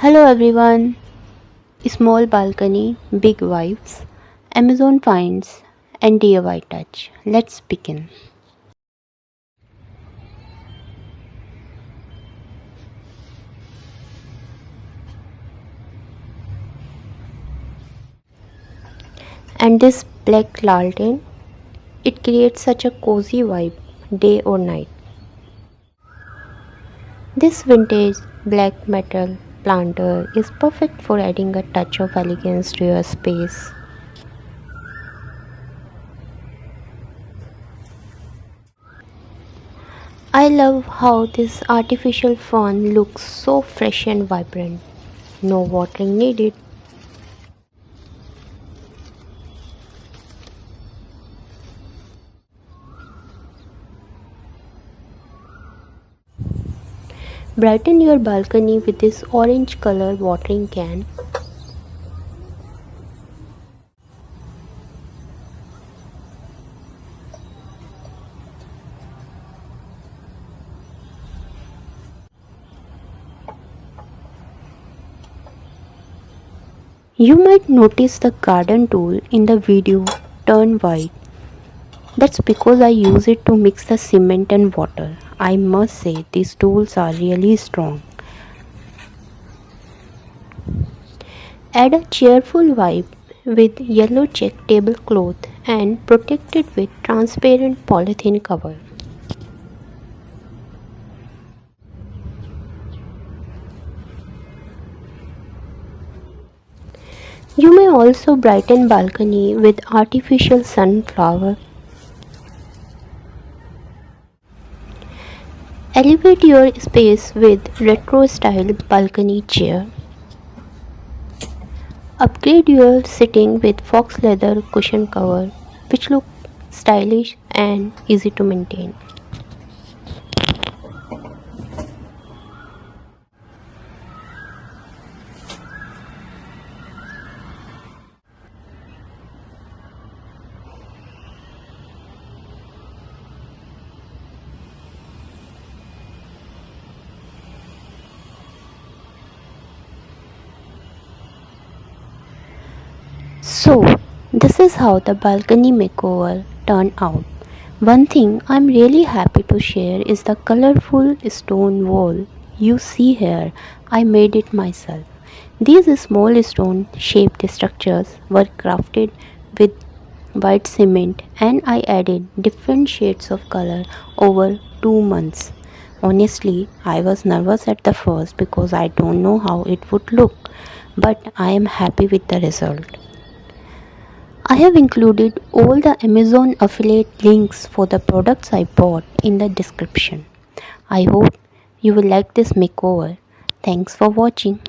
Hello everyone. Small balcony, big vibes, Amazon finds, and DIY touch. Let's begin. And this black lantern, it creates such a cozy vibe, day or night. This vintage black metal planter is perfect for adding a touch of elegance to your space. I love how this artificial fern looks so fresh and vibrant. No watering needed. Brighten your balcony with this orange color watering can. You might notice the garden tool in the video turn white. That's because I use it to mix the cement and water. I must say these tools are really strong. Add a cheerful vibe with yellow check tablecloth and protect it with transparent polythene cover. You may also brighten balcony with artificial sunflower. Elevate your space with retro style balcony chair. Upgrade your sitting with fox leather cushion cover, which look stylish and easy to maintain. So, this is how the balcony makeover turned out. One thing I'm really happy to share is the colorful stone wall you see here. I made it myself. These small stone shaped structures were crafted with white cement and I added different shades of color over 2 months. Honestly, I was nervous at the first because I don't know how it would look, but I am happy with the result. I have included all the Amazon affiliate links for the products I bought in the description. I hope you will like this makeover. Thanks for watching.